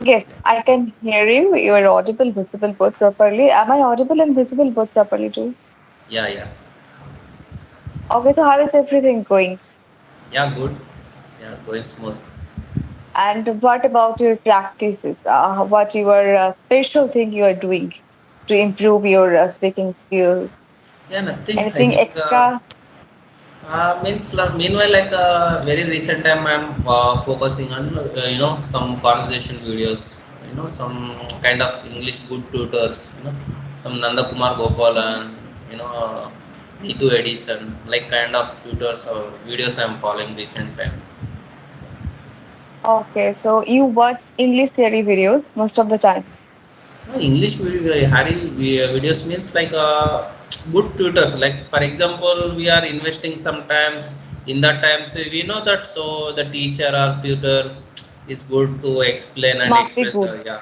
Yes, I can hear you. You are audible, visible both properly. Am I audible and visible both properly too? Yeah, yeah, Okay, so how is everything going? yeah. Good. Yeah, going smooth. And what about your practices? What your special thing you are doing to improve your speaking skills? Yeah, nothing. I Anything think. extra? Meanwhile, like very recent time, I'm focusing on some conversation videos. Some kind of English good tutors. Some Nanda Kumar Gopalan. You know, Neetu Edison. Like kind of tutors or videos I'm following recent time. Okay, so you watch English theory videos most of the time. No, English videos means like good tutors. Like for example, we are investing sometimes in that time. So we know that so the teacher or tutor is good to explain and Must be express the good. yeah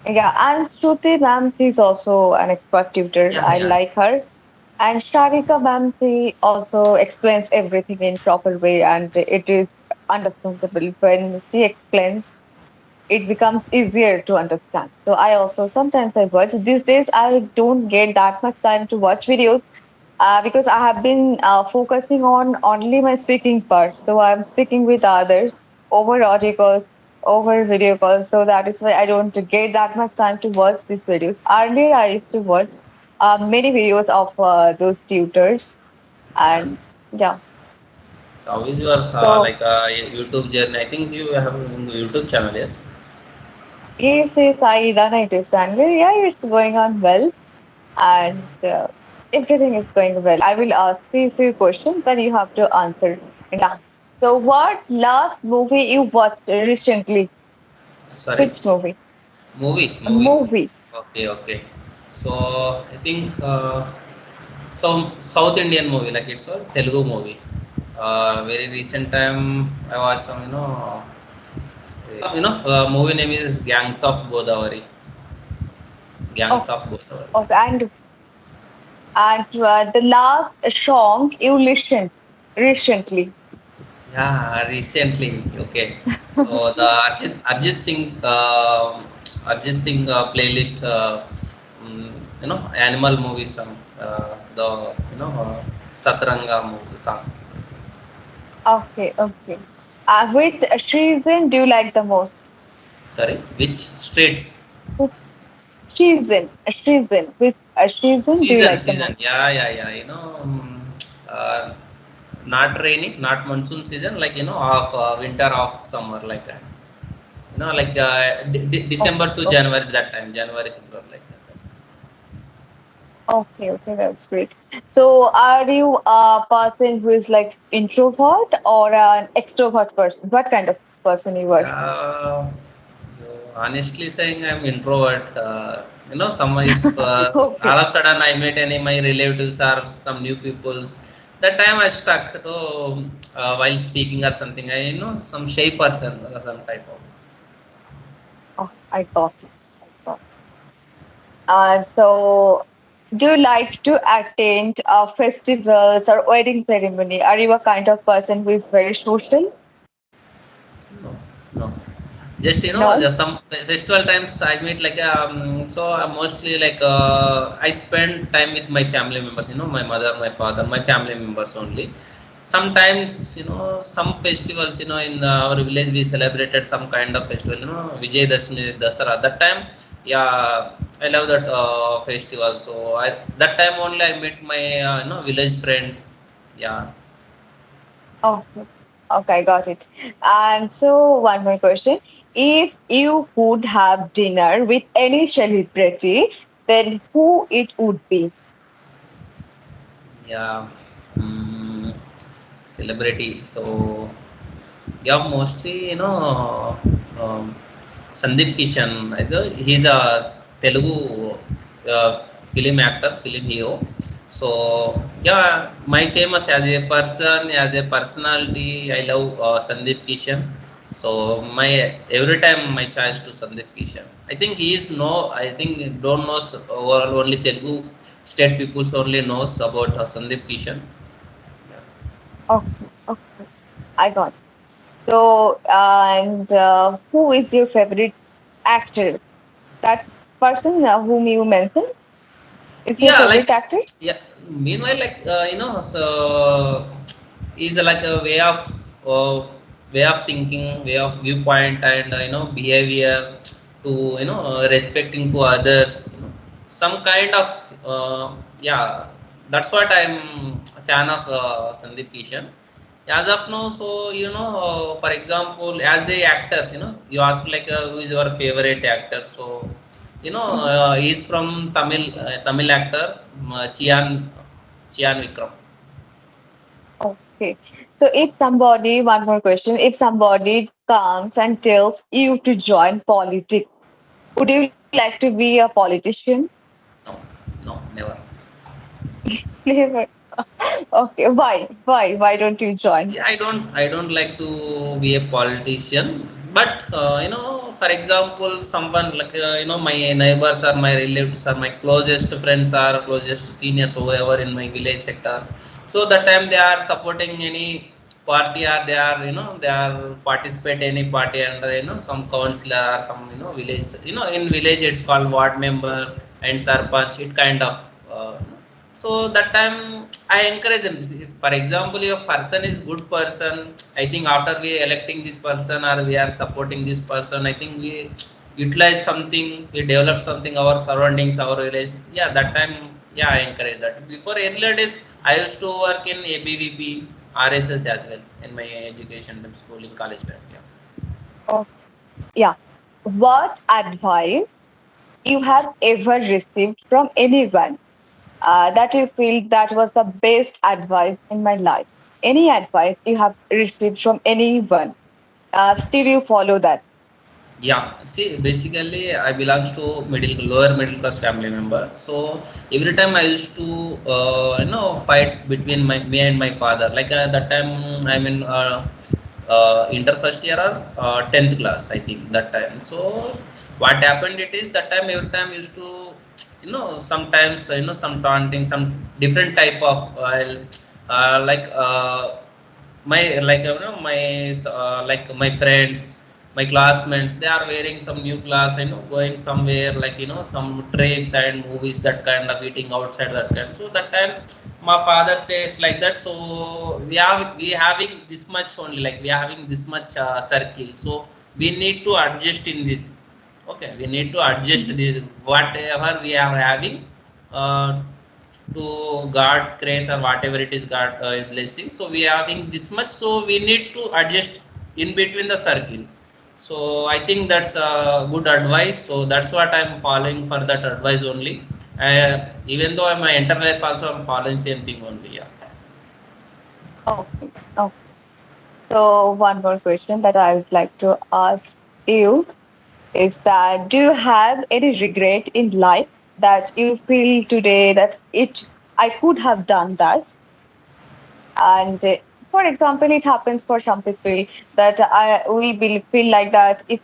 Yeah, and Shruti ma'am, she's also an expert tutor. yeah I yeah like her. And Sharika ma'am, she also explains everything in proper way, and it is understandable. When she explains, it becomes easier to understand. So I also sometimes I watch. These days, I don't get that much time to watch videos because I have been focusing on only my speaking part. So I'm speaking with others over audio calls, over video calls. So that is why I don't get that much time to watch these videos. Earlier, I used to watch many videos of those tutors, yeah. and yeah. So how is your So like YouTube journey? I think you have a YouTube channel, yes. yes, yes, I run a YouTube channel. Yeah, it's going on well, and everything is going well. I will ask you a few questions, and you have to answer. Yeah. So, what last movie you watched recently? Sorry, Which movie? A movie. movie. Okay, okay. So I think some South Indian movie, like it's a Telugu movie. Very recent time I watched some, movie name is Gangs of Godavari. Gangs Oh, of Godavari. okay. And the last song you listened recently. Yeah, recently. Okay. So the Arjit Singh playlist. Animal movie song. The Satranga movie song. Okay, okay. Which season do you like the most? Sorry, which streets? Which season. Which season do you Season, like the season. most? Yeah, yeah, yeah. Uh, not rainy, not monsoon season. Like of winter, of summer, like that. Like December Okay, to okay. January that time, January, February, like that. Okay, okay, that's great. So, are you a person who is like introvert or an extrovert person? What kind of person you are? Yeah, honestly saying, I'm introvert. Some if all Okay, of a sudden I meet any my relatives or some new peoples, that time I stuck to while speaking or something. Some shy person, some type of. oh, I got it. I got it. So, do you like to attend festivals or wedding ceremony? Are you a kind of person who is very social? No, no. Just No. some festival times I meet like so I mostly like I spend time with my family members. My mother, my father, my family members only. Sometimes some festivals. In our village we celebrated some kind of festival. Vijay Dashmi, Dasara. That time, yeah, I love that festival. So that time only I meet my village friends. Yeah. Okay, okay, I got it. And so, one more question. If you would have dinner with any celebrity, then who it would be? Yeah. Mm, Celebrity. So yeah, mostly um, Sandeep Kishan. He's a Telugu uh, film actor, film hero. So yeah, my famous as a person, as a personality, I love Sandeep Kishan. So my every time my choice to Sandeep Kishan. I think he is no. I think don't knows overall only Telugu state peoples only knows about Sandeep Kishan. Okay, okay, I got it. So, and who is your favorite actor? That person whom you mentioned is your Yeah, like favorite actor? yeah. Meanwhile, like so is like a uh, way of thinking, way of viewpoint, and behavior to respecting to others. Some kind of yeah. That's what I'm a fan of Sandeep Kishan. As of now, so for example, as a actors, you ask like who is your favorite actor? So Mhm. he's from Tamil actor Chian Vikram. Okay. So, if somebody, one more question, if somebody comes and tells you to join politics, would you like to be a politician? No, no, never. Never. Okay. Why don't you join? See, I don't like to be a politician, but for example, someone like my neighbors or my relatives or my closest friends or closest seniors, whoever in my village sector. So that time they are supporting any party or they are participate any party under some councillor or some village. In village it's called ward member and sarpanch. It kind of. So that time I encourage them. For example, if a person is good person, I think after we electing this person or we are supporting this person, I think we utilize something, we develop something, our surroundings, our village. Yeah, that time, yeah, I encourage that. Before earlier days, I used to work in ABVP, RSS as well in my education, schooling, college time. Yeah. Oh, yeah. What advice you have ever received from anyone that you feel that was the best advice in my life? Any advice you have received from anyone, still you follow that? Yeah, see, basically, I belongs to lower middle class family member. So every time I used to, fight between me and my father. Like that time, I'm in inter first year or 10th class, I think that time. So what happened? It is that time every time I used to, sometimes some taunting, some different type of like. Like my friends, my classmates, they are wearing some new class, going somewhere like some trips and movies, that kind of eating outside, that kind. So that time my father says like that. So we having this much only, like we are having this much circle, so we need to adjust in this. Okay, we need to adjust Mhm. this whatever we are having, uh, to God grace or whatever it is God blessing. So we are having this much, so we need to adjust in between the circle. So I think that's a good advice. So that's what I'm following for that advice only. Even though my entire life also I'm following same thing only. Yeah. Okay. Okay. So one more question that I would like to ask you is that do you have any regret in life that you feel today that it I could have done that? And for example, it happens for some people that we will feel like that if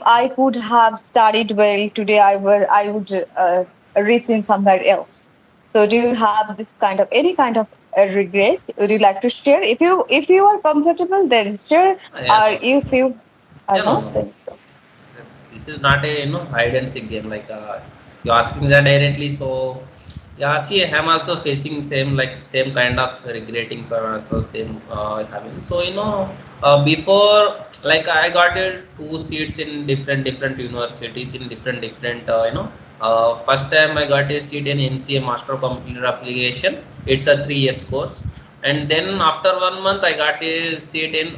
I could have studied well today, I would reach in somewhere else. So do you have this kind of any kind of regret? Would you like to share? If you are comfortable, then share. Yeah, Or no, if you are yeah, no, not, no. then so. This is not a hide and seek game. Like you're asking that directly. So yeah, see, I'm also facing same kind of regretting. So I'm also same having. So before, like I got two seats in different universities in different first time I got a seat in MCA, Master of Computer Application. It's a 3 years course, and then after 1 month I got a seat in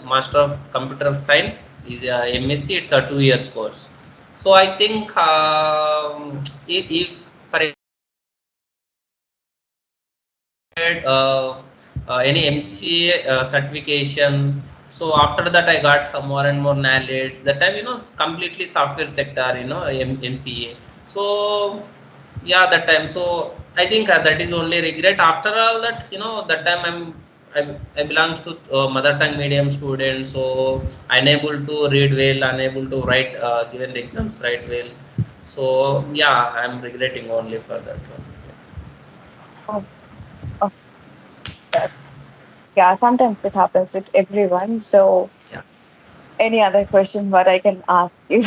Master of Computer Science, is MSc. It's a 2 years course. So I think if for example if I completed any MCA certification, so after that I got more and more knowledge. That time completely software sector, MCA. So yeah, that time. So I think that is only regret. After all that, that time I belongs to mother tongue medium student, so unable to read well, unable to write, given the exams write well. So yeah, I'm regretting only for that one. Oh, oh, that's yeah, sometimes it happens with everyone. So, Yeah. any other question what I can ask you?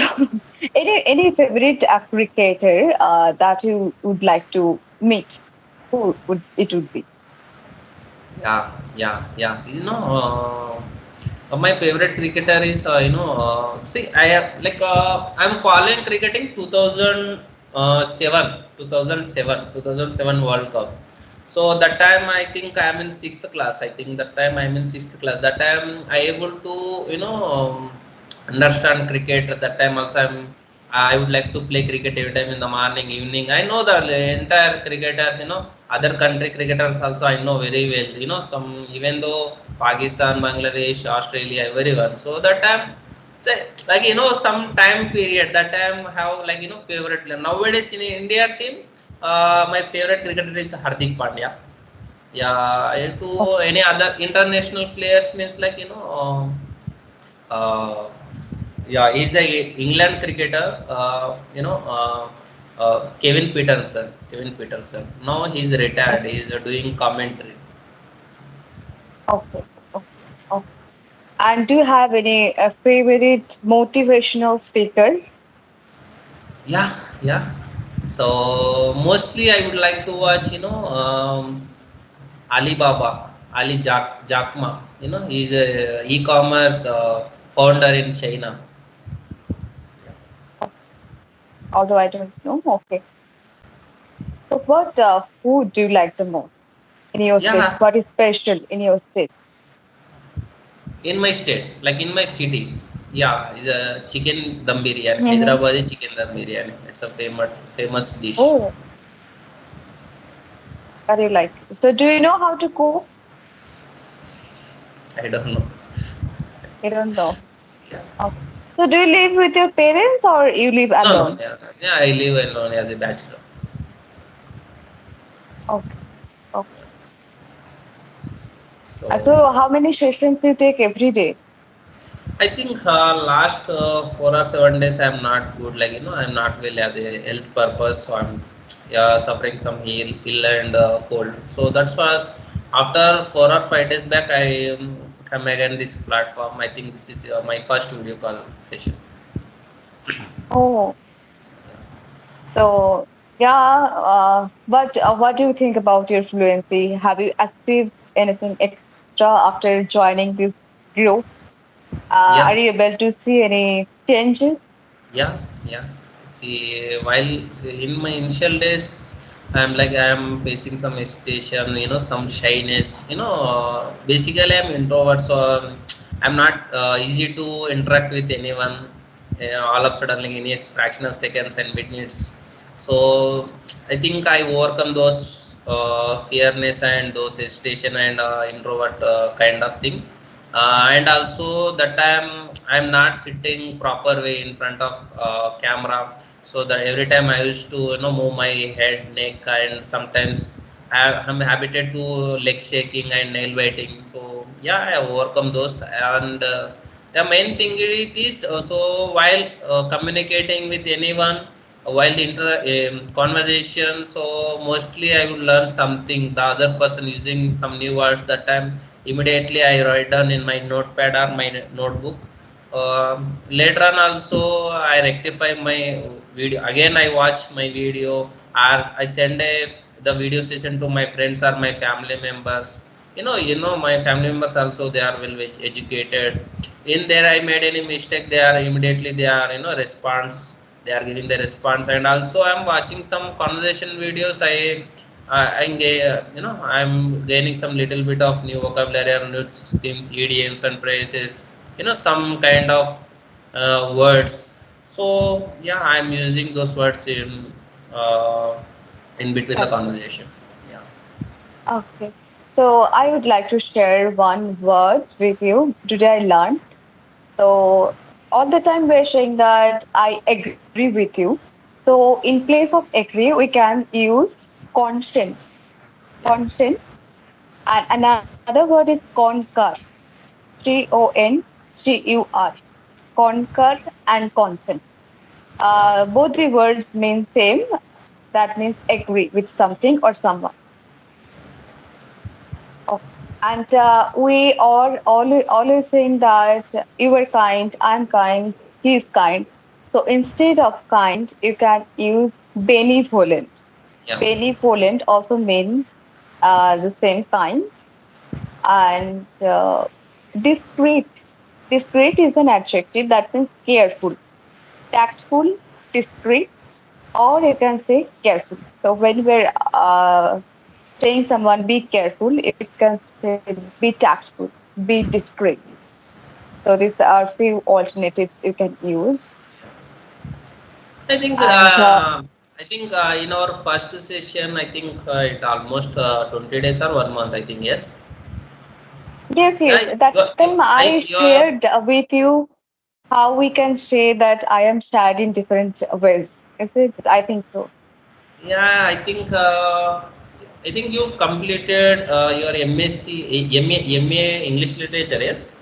Any favorite cricketer that you would like to meet? Who would it would be? Yeah, yeah. My favorite cricketer is see I have like I'm following cricketing 2007, 2007 World Cup. So that time I think I'm in sixth class. I think that time I'm in sixth class. That time I able to understand cricket. At that time also I would like to play cricket every time in the morning, evening. I know the entire cricketers, other country cricketers also I know very well. Some even though Pakistan, Bangladesh, Australia, everyone. So that time, say like some time period. That time have like favorite player. Nowadays in India team, my favorite cricketer is Hardik Pandya. Yeah, to any other international players means like uh, yeah, he's the England cricketer. Kevin Peterson. Kevin Peterson. Now he's retired. He's doing commentary. Okay, okay, okay. And do you have any favorite motivational speaker? Yeah, yeah. So mostly I would like to watch, Alibaba, Jack Ma. He's a e-commerce founder in China. Although I don't know. Okay. So, what food do you like the most in your state? Yeah, What is special in your state? in my state, like in my city. Yeah, it's a chicken dum biryani, Hmm. Hyderabadi chicken dum biryani. It's a famous dish. Oh, that you like. So, do you know how to cook? I don't know. You don't know. Yeah. Okay. So, do you live with your parents or you live No, no. alone? Yeah, yeah. I live alone as a bachelor. Okay. Okay. So So, how many sessions you take every day? I think last 4 or 7 days I'm not good. Like I'm not well at the health purpose. So I'm suffering some ill and cold. So that's why after 4 or 5 days back I come again this platform. I think this is my first video call session. Oh, so yeah. But what do you think about your fluency? Have you achieved anything extra after joining this group? Are Yeah, you able to see any changes? yeah, yeah. See, while in my initial days, I'm facing some hesitation, some shyness. Basically I'm introvert, so I'm not easy to interact with anyone. All of a sudden, like in a fraction of seconds and minutes. So I think I overcome those fearness and those hesitation and introvert kind of things. And also that time I'm not sitting proper way in front of camera, so that every time I used to move my head, neck, and sometimes I'm habited to leg shaking and nail biting. So yeah, I overcome those. And the main thing it is also while communicating with anyone, while the conversation, so mostly I would learn something the other person using some new words. That time immediately I write down in my notepad or my notebook. Later on also I rectify my video again. I watch my video or I send the video session to my friends or my family members. My family members also, they are well educated. In there I made any mistake, they are immediately they are response, they are giving the response. And also I'm watching some conversation videos. I'm gaining some little bit of new vocabulary and new things, idioms and phrases, some kind of words. So yeah, I'm using those words uh, in between the Okay. conversation. Yeah, Okay. So I would like to share one word with you. Today I learned. So all the time we're saying that I agree with you. So in place of agree, we can use consent. yeah, Consent. And another word is concur. CONCUR. Concur and consent. yeah. Both the words mean same. That means agree with something or someone. Okay. And we are always saying that you are kind, I'm kind, he's kind. So instead of kind, you can use benevolent. Yeah, Benevolent also means the same kind. And discreet. Discreet is an adjective that means careful, tactful, discreet, or you can say careful. So when we're saying someone be careful, you can say be tactful, be discreet. So these are few alternatives you can use. I think And in our first session, I think it almost 20 days or 1 month. I think yes. yes, yes, Yeah, that time I you're shared with you how we can say that I am sad in different ways. Is it? I think so. yeah. I think you completed your MSc, MA English Literature. Yes.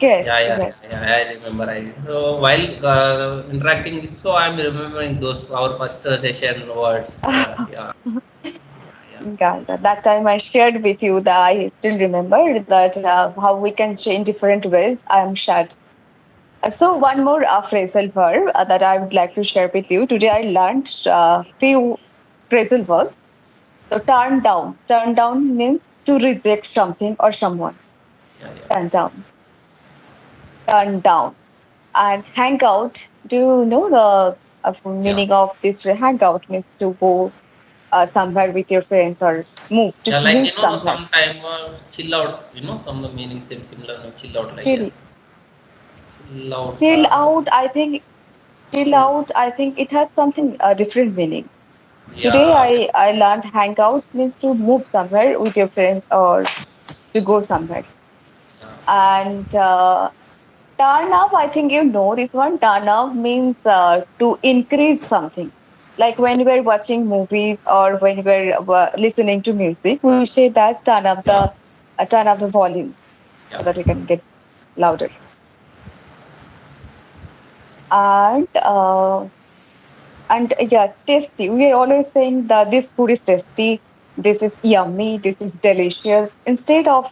Yes, yes. Yeah. I remember. So while interacting with, so I'm remembering those our first session words. Yeah, yeah, Yeah, that time I shared with you that I still remember that how we can change different ways. I am sad. So one more phrasal verb that I would like to share with you. Today I learned few phrasal verbs. So turn down. Turn down means to reject something or someone. yeah. Turn down. Turn down. And hang out. Do you know the Yeah. meaning of this? Hang out means to go somewhere with your friends or move. Yeah, Just like move somewhere. sometime chill out. Some of the meaning same similar. No, chill out, like Chill. yes, chill out. Chill So out. I think chill out. I think it has something different meaning. Today yeah, I learned hangout means to move somewhere with your friends or to go somewhere. yeah, And turn up, I think you know this one. Turn up means to increase something. Like when we're watching movies or when we're listening to music, we say that yeah, turn up the volume so yeah, that we can get louder. And yeah, tasty. We are always saying that this food is tasty, this is yummy, this is delicious. Instead of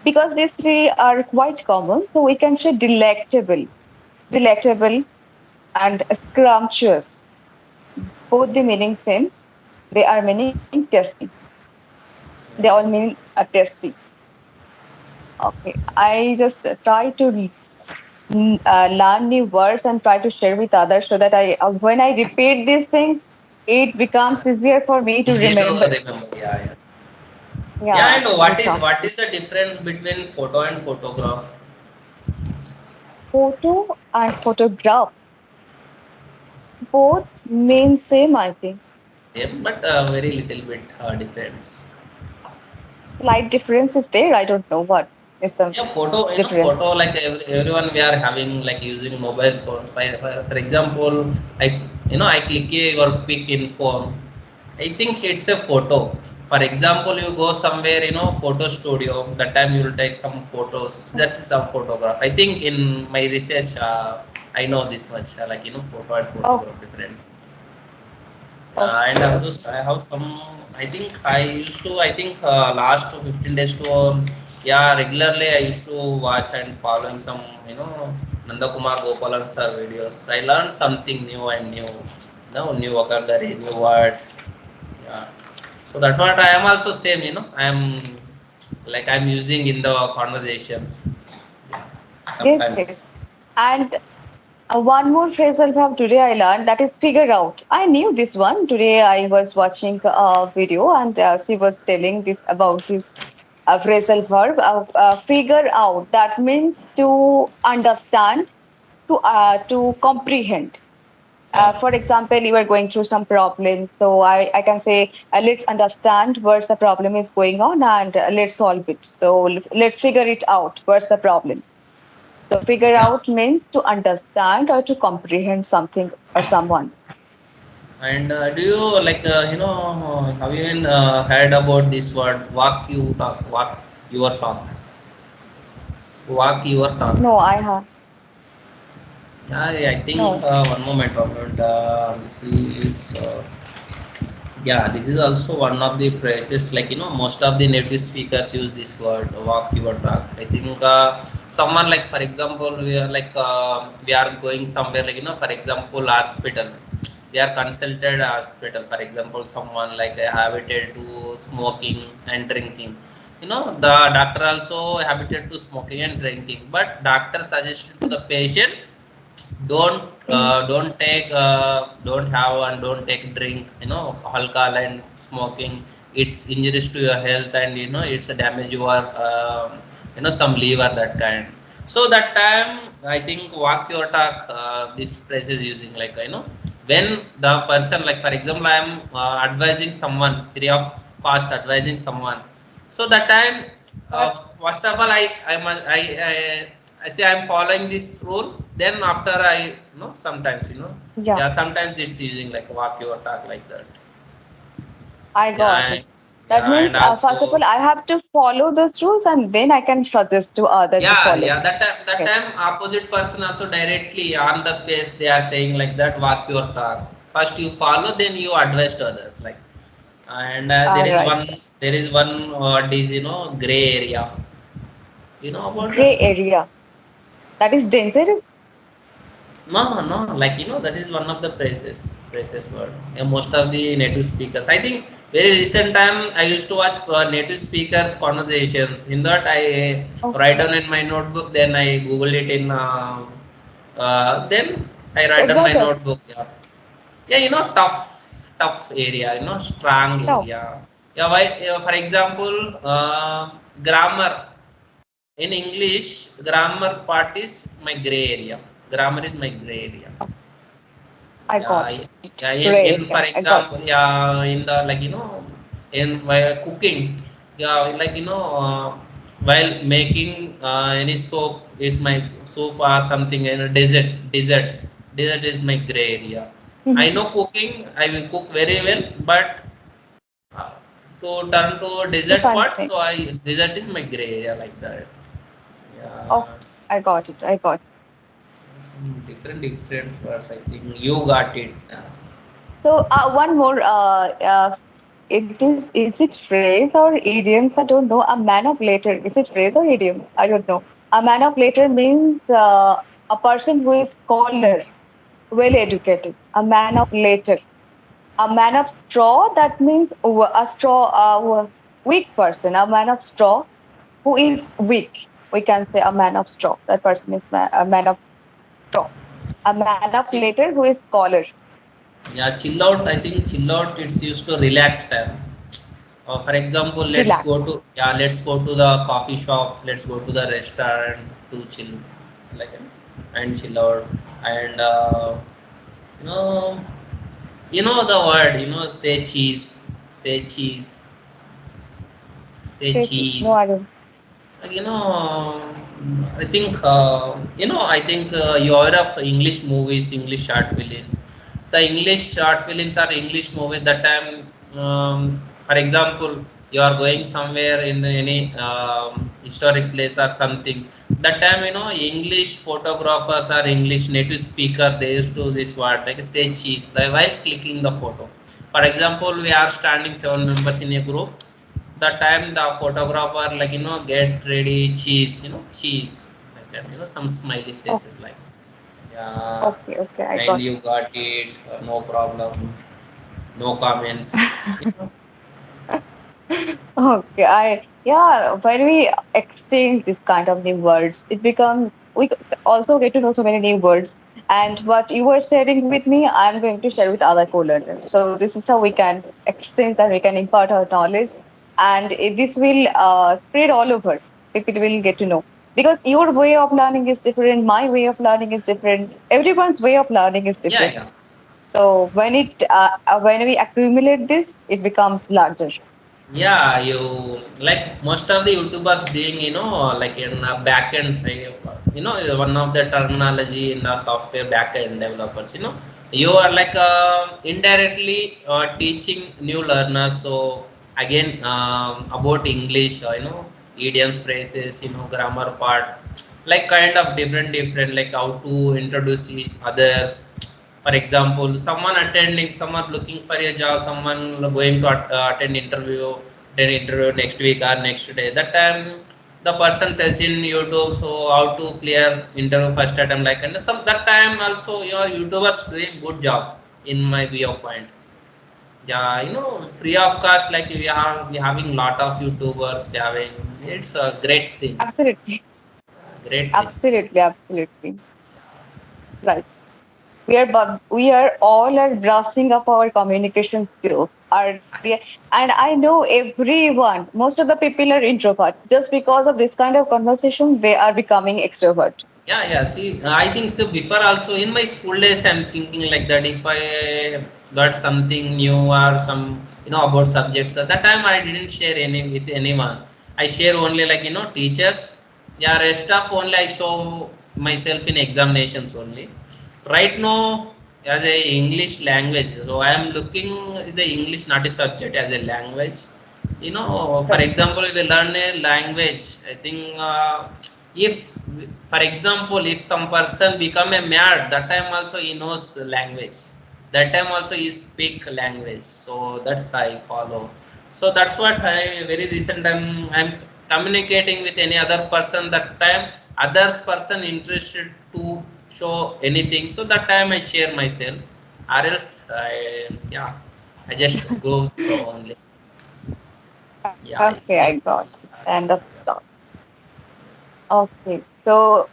because these three are quite common, so we can say delectable, delectable, and scrumptious. Both the meaning same. They are meaning tasty. They all yeah. mean tasty. Okay, I just try to learn new words and try to share with others so that when I repeat these things, it becomes easier for me to Easy to remember. remember. Yeah, yeah. Yeah, I Yeah, know this one. what is the difference between photo and photograph? Photo and photograph both mean same, I think. Same, but very little bit difference. Slight difference is there. I don't know what is the Yeah, photo, difference. photo like everyone we are having like using mobile phones. For example, I click your pic in phone. I think it's a photo. For example, you go somewhere, photo studio. That time you will take some photos. That is a photograph. I think in my research, I know this much. Like photo and Oh, photograph difference. And okay, also okay. I have some. I think I used to. I think last 15 days to yeah, regularly I used to watch and following some Nanda Kumar Gopalan sir videos. I learned something new and new. New vocabulary, new words. Yeah. So that's what I am also same. I am like I'm using in the conversations. Yeah. Yes, yes. Sometimes. And one more phrasal verb today I learned that is figure out. I knew this one. Today I was watching a video and she was telling this about this phrasal verb. Figure out. That means to understand, to comprehend. Yeah. For example, you are going through some problems. So I can say, let's understand where's the problem is going on and let's solve it. So let's figure it out. Where's the problem? So figure Yeah. out means to understand or to comprehend something or someone. And do you like have you even heard about this word walk you talk, walk your talk, walk your talk? No, I have Yeah, I think no. one moment. This is Yeah, this is also one of the phrases, like most of the native speakers use this word walk your talk. I think someone, like for example, we are going somewhere, like for example, hospital. We are consulted hospital, for example, someone like habituated to smoking and drinking. The doctor also habituated to smoking and drinking, but doctor suggested to the patient, don't have and don't take drink, alcohol and smoking. It's injurious to your health, and it's a damage your some liver, that kind. So that time, I think walk your talk, this phrase is using, like when the person, like for example, I am advising someone free of cost, advising someone. So that time, But first of all, I say I'm following this rule. Then after sometimes, yeah, yeah, sometimes it's using like walk your talk, like that. I got Yeah, it. That yeah, means, and first of all, also, I have to follow those rules and then I can suggest to other to yeah, follow. yeah. That time opposite person also directly on the face they are saying like that, walk your talk. First you follow, then you advise to others, like. And All right. there is one word is gray area. You know about that? Gray area. That is dangerous. No, no, like that is one of the phrases word. Yeah, most of the native speakers. I think very recent time I used to watch native speakers conversations. In that I write Okay. down in my notebook. Then I Google it in. Then I write down my Example. notebook. Yeah, yeah, tough area. Strong No. area. Yeah, why? For example, grammar. In English, grammar part is my gray area. Grammar is my gray area. I Yeah, got it. yeah. In, Gray in for area. I got example, it. yeah, in the in while cooking, yeah, while making any soap is my soap or something, in a dessert is my gray area. I know cooking, I will cook very well, but uh, to turn to You dessert can't part, make. so I dessert is my gray area, like that. Oh, Yeah, I got it. I got it. different words. I think you got it. So, one more. Is it phrase or idioms? I don't know. A man of later. Is it phrase or idiom? I don't know. A man of later means a person who is scholar, well educated. A man of later. A man of straw. That means a straw, weak person. A man of straw who is weak. We can say a man of straw. That person is a man of straw. A man of See, later who is scholar. yeah, chill out. I think chill out. It's used to relax time. For example, Relax. let's go to the coffee shop. Let's go to the restaurant to chill, like and chill out. And you know, the word. Say cheese, say Stretches. No, I cheese. don't. Like, I think I think you are of English movies, English short films. The English short films are English movies. That time, for example, you are going somewhere in any historic place or something. That time, English photographers or English native speaker, they used to this word like say cheese, like, while clicking the photo. For example, we are standing 7 members in a group. The time the photographer, like get ready cheese, cheese, like that, some smiley Oh, faces, like, yeah, okay, okay, I and got you got it, no problem, no comments, Okay, yeah, when we exchange this kind of new words, it becomes also get to know so many new words. And what you were sharing with me, I'm going to share with other co-learners. So this is how we can exchange and we can impart our knowledge, and this will spread all over. People will get to know because your way of learning is different, my way of learning is different, everyone's way of learning is yeah, different. yeah. So when we accumulate this, it becomes larger. Yeah, you, like most of the YouTubers doing, like in a backend, one of the terminology in the software backend developers, you are like indirectly teaching new learners. So again, about English, idioms, phrases, grammar part, like kind of different, like how to introduce others. For example, someone looking for a job, someone going to attend interview next week or next day. That time the person search in YouTube, so how to clear interview first attempt, like, and some that time also your YouTubers doing good job in my viewpoint. Yeah, free of cost, like we having lot of YouTubers having, it's a great thing. Absolutely, Great thing. absolutely, absolutely. Right. We are all are brushing up our communication skills. And I know everyone, most of the people are introvert. Just because of this kind of conversation, they are becoming extrovert. Yeah, yeah. See, I think so. Before also in my school days, I'm thinking like that. If I got something new or some, about subjects, at that time I didn't share any with anyone. I share only like teachers. Yeah, rest of only I show myself in examinations only. Right now, as a English language, so I am looking the English not a subject as a language. For Right. example, if you learn a language, I think if, for example, if some person become a mad, that time also he knows language. That time also he speak language. So that's I follow. So that's what I very recent I'm communicating with any other person. That time others person interested to show anything. So that time I share myself. Or else I just go through only. Yeah, Okay, I got it. End of thought. Okay. So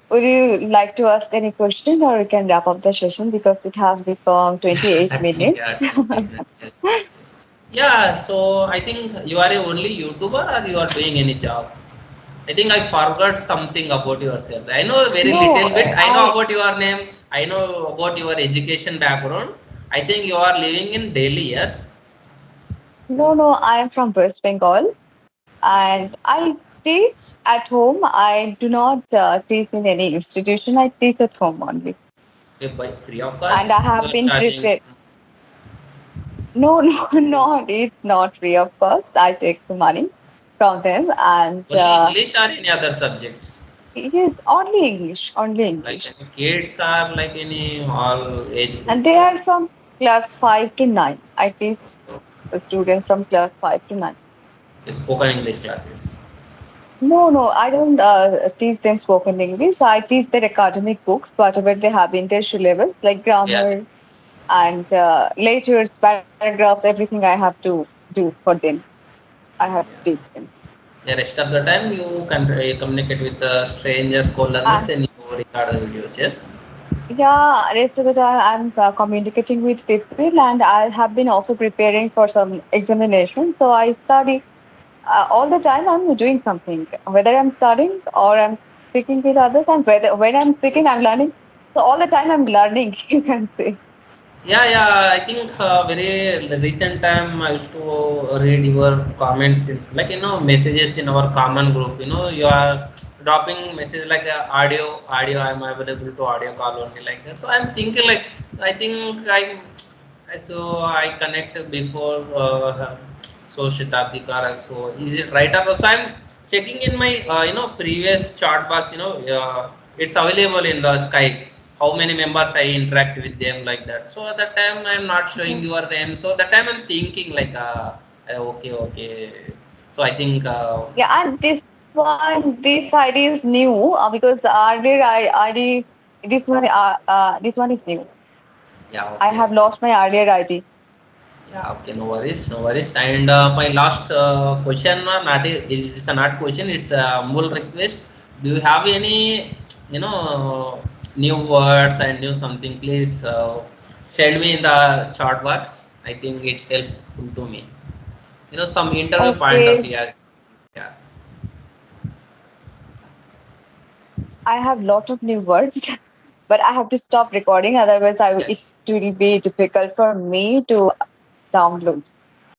would you like to ask any question or we can wrap up the session because it has become 28 yeah, minutes? 20 minutes. Yes, yes, yes. Yeah, so I think you are a only YouTuber or you are doing any job? I think I forgot something about yourself. I know very No, little bit. I know I about your name. I know about your education background. I think you are living in Delhi, yes? no, I am from West Bengal and I teach at home. I do not teach in any institution. I teach at home only. Okay, by free of And I cost, you have are been charging prepared. No, no, no, it's not free of cost. I take the money from them and only English or any other subjects? it is only English, only Like English. any kids or like any all age And they groups? are from class 5 to 9. I teach the students from class 5 to 9. Spoken English classes. No, I don't teach them spoken English. I teach their academic books, whatever they have in their syllabus, like Yeah. grammar and lectures, paragraphs, everything I have to do for them. I have to teach them. The rest of the time you can communicate with the strangers, co-learners, Uh, then you record the videos. Yes. yeah, rest of the time I'm communicating with people, and I have been also preparing for some examinations. So I study all the time. I'm doing something, whether I'm studying or I'm speaking with others, and whether when I'm speaking, I'm learning. So all the time I'm learning, you can say. Yeah, yeah. I think very recent time I used to read your comments, like messages in our common group. You are dropping message like audio. I'm available to audio call only like that. So I'm thinking like I think so I connect before so Shatabdi Karak. So is it right or so? I'm checking in my previous chat box. It's available in the Skype how many members I interact with them like that. So at that time I'm not showing Mhm. your name. So that time I'm thinking like okay, okay. So I think Yeah, and this ID is new because earlier ID this one is new. yeah, I okay, have okay. lost my earlier ID. Yeah, okay, no worries, no worries. And my last question, not it's a not question, it's a humble request. Do you have any, new words and new something? Please send me in the chat box. I think it's helpful to me. Some interview point of Okay, view. Yeah. I have lot of new words, but I have to stop recording. Otherwise, it Yes. will be difficult for me to download.